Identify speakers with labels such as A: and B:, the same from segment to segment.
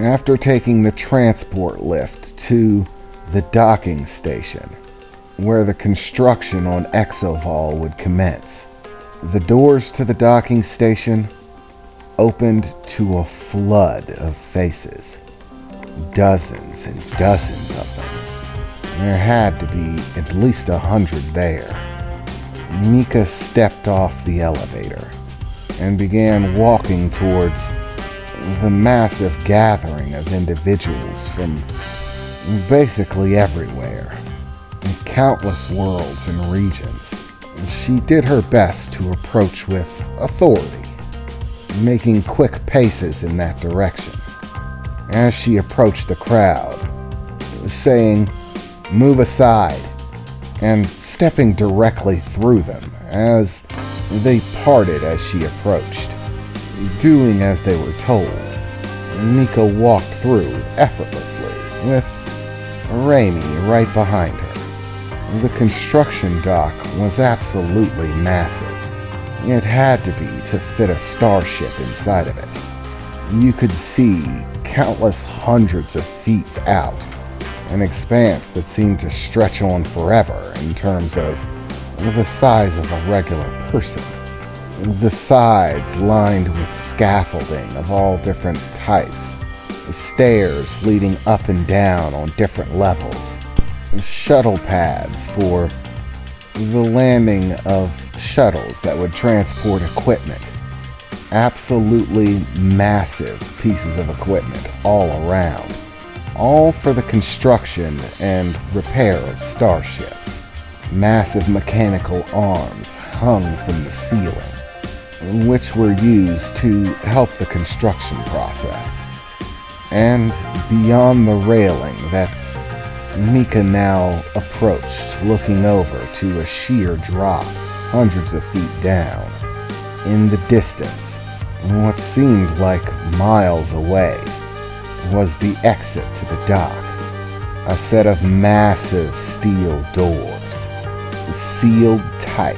A: After taking the transport lift to the docking station, where the construction on exovol would commence, the doors to the docking station opened to a flood of faces. Dozens and dozens of them. There had to be at least 100 there. Mika stepped off the elevator and began walking towards the massive gathering of individuals from basically everywhere, in countless worlds and regions. She did her best to approach with authority, making quick paces in that direction. As she approached the crowd, saying, "Move aside," and stepping directly through them as they parted as she approached. Doing as they were told, Mika walked through effortlessly, with Raimi right behind her. The construction dock was absolutely massive. It had to be to fit a starship inside of it. You could see countless hundreds of feet out, an expanse that seemed to stretch on forever in terms of the size of a regular person. The sides lined with scaffolding of all different types, stairs leading up and down on different levels, shuttle pads for the landing of shuttles that would transport equipment. Absolutely massive pieces of equipment all around, all for the construction and repair of starships. Massive mechanical arms hung from the ceiling, which were used to help the construction process. And beyond the railing that Mika now approached, looking over to a sheer drop hundreds of feet down. In the distance, what seemed like miles away, was the exit to the dock. A set of massive steel doors, sealed tight.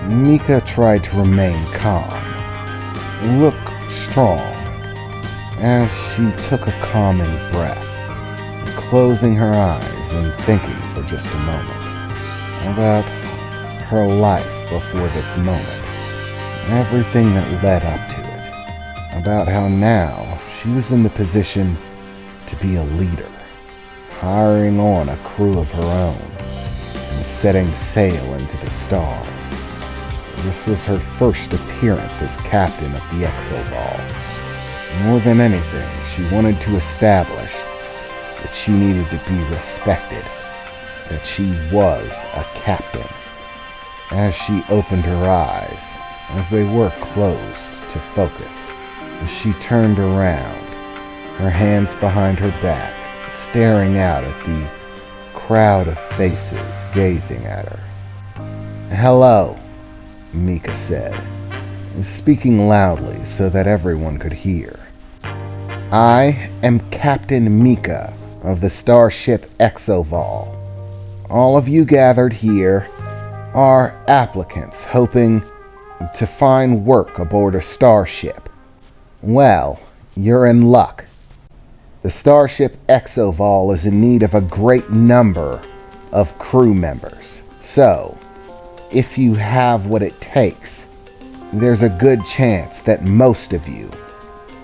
A: Mika tried to remain calm, look strong, as she took a calming breath, closing her eyes and thinking for just a moment about her life before this moment, everything that led up to it, about how now she was in the position to be a leader, hiring on a crew of her own, and setting sail into the stars. This was her first appearance as captain of the exovol. More than anything, she wanted to establish that she needed to be respected, that she was a captain. As she opened her eyes, as they were closed to focus, she turned around, her hands behind her back, staring out at the crowd of faces gazing at her. "Hello," Mika said, speaking loudly so that everyone could hear. "I am Captain Mika of the starship Exovol. All of you gathered here are applicants hoping to find work aboard a starship. Well, you're in luck. The starship Exovol is in need of a great number of crew members. So, if you have what it takes, there's a good chance that most of you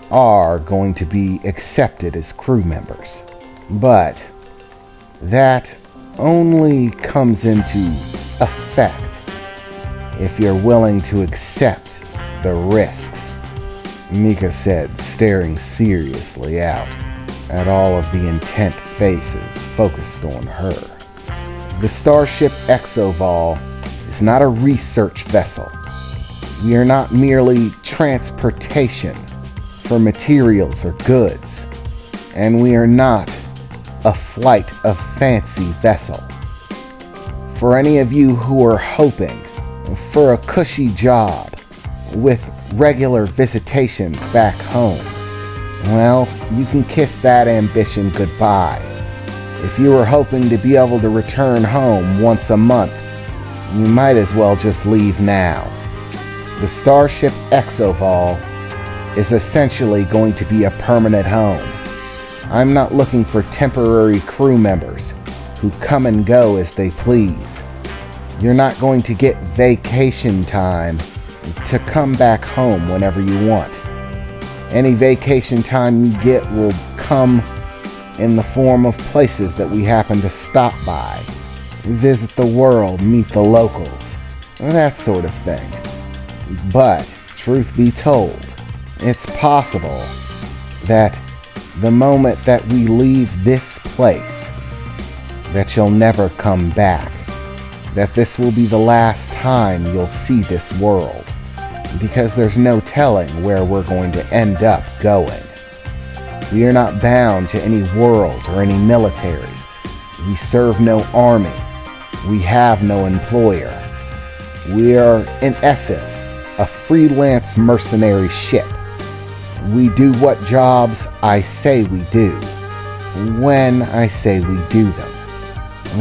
A: are going to be accepted as crew members. But that only comes into effect if you're willing to accept the risks," Mika said, staring seriously out at all of the intent faces focused on her. "The starship Exovol is not a research vessel. We are not merely transportation for materials or goods, and we are not a flight of fancy vessel. For any of you who are hoping for a cushy job with regular visitations back home, well, you can kiss that ambition goodbye. If you are hoping to be able to return home once a month, you might as well just leave now. The starship Exovol is essentially going to be a permanent home. I'm not looking for temporary crew members who come and go as they please. You're not going to get vacation time to come back home whenever you want. Any vacation time you get will come in the form of places that we happen to stop by, visit the world, meet the locals, that sort of thing. But, truth be told, it's possible that the moment that we leave this place, that you'll never come back, that this will be the last time you'll see this world, because there's no telling where we're going to end up going. We are not bound to any world or any military. We serve no army. We have no employer. We are, in essence, a freelance mercenary ship. We do what jobs I say we do, when I say we do them.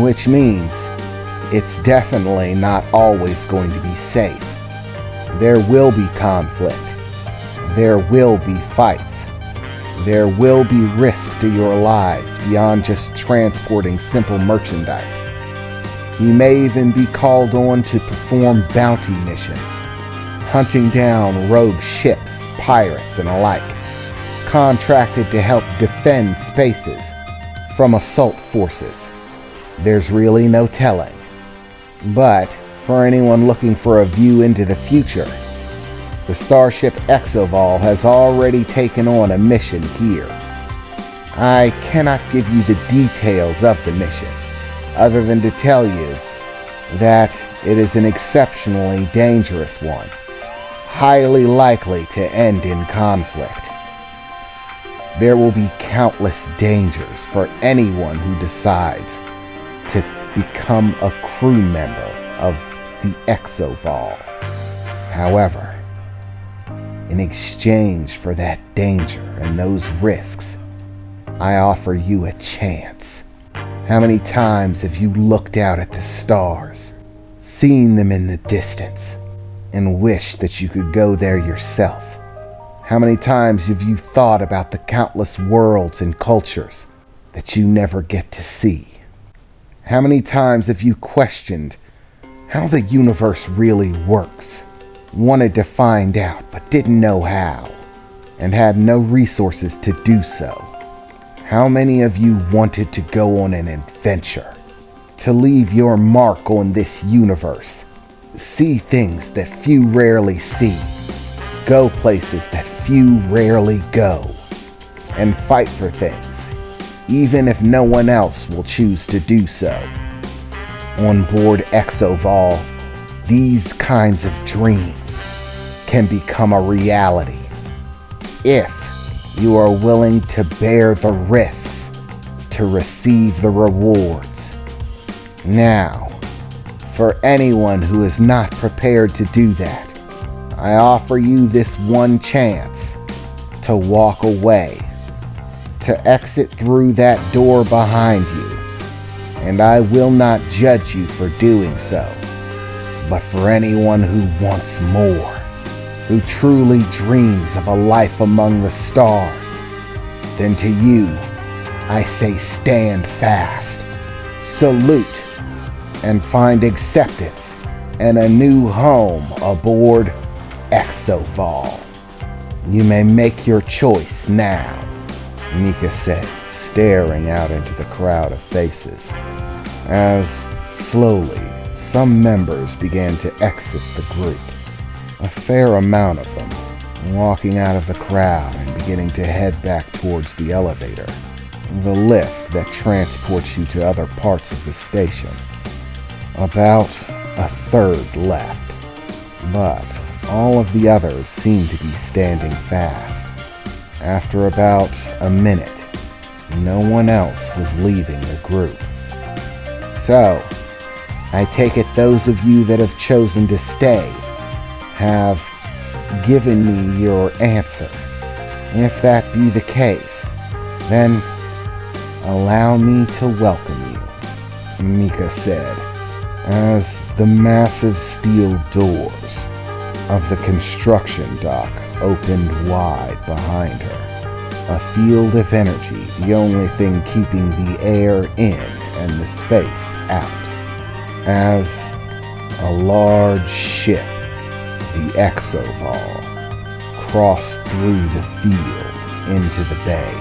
A: Which means it's definitely not always going to be safe. There will be conflict. There will be fights. There will be risk to your lives beyond just transporting simple merchandise. You may even be called on to perform bounty missions, hunting down rogue ships, pirates, and alike, contracted to help defend spaces from assault forces. There's really no telling. But for anyone looking for a view into the future, the starship Exovol has already taken on a mission here. I cannot give you the details of the mission, other than to tell you that it is an exceptionally dangerous one, highly likely to end in conflict. There will be countless dangers for anyone who decides to become a crew member of the Exovol. However, in exchange for that danger and those risks, I offer you a chance. How many times have you looked out at the stars, seen them in the distance, and wished that you could go there yourself? How many times have you thought about the countless worlds and cultures that you never get to see? How many times have you questioned how the universe really works, wanted to find out but didn't know how, and had no resources to do so? How many of you wanted to go on an adventure, to leave your mark on this universe, see things that few rarely see, go places that few rarely go, and fight for things, even if no one else will choose to do so? On board Exovol, these kinds of dreams can become a reality if you are willing to bear the risks to receive the rewards. Now, for anyone who is not prepared to do that, I offer you this one chance to walk away, to exit through that door behind you, and I will not judge you for doing so. But for anyone who wants more, who truly dreams of a life among the stars, then to you, I say stand fast, salute, and find acceptance and a new home aboard Exovol. You may make your choice now, Mika said, staring out into the crowd of faces, as slowly some members began to exit the group. A fair amount of them, walking out of the crowd and beginning to head back towards the elevator, the lift that transports you to other parts of the station. About a third left, but all of the others seemed to be standing fast. After about a minute, no one else was leaving the group. So, I take it those of you that have chosen to stay have given me your answer. If that be the case, then allow me to welcome you, Mika said, as the massive steel doors of the construction dock opened wide behind her. A field of energy, the only thing keeping the air in and the space out. As a large ship, the exovol, crossed through the field into the bay.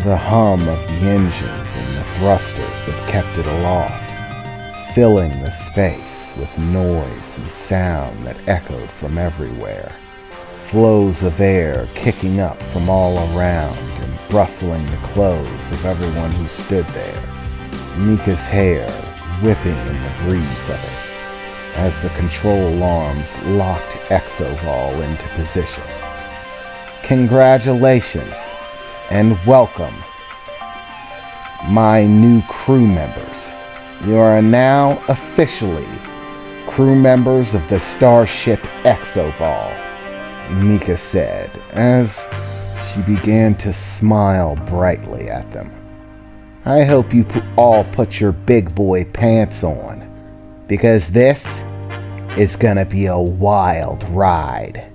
A: The hum of the engines and the thrusters that kept it aloft, filling the space with noise and sound that echoed from everywhere. Flows of air kicking up from all around and rustling the clothes of everyone who stood there. Mika's hair whipping in the breeze of it as the control arms locked exovol into position. Congratulations and welcome, my new crew members. You are now officially crew members of the starship Exovol, Mika said as she began to smile brightly at them. I hope you all put your big boy pants on, because this is gonna be a wild ride.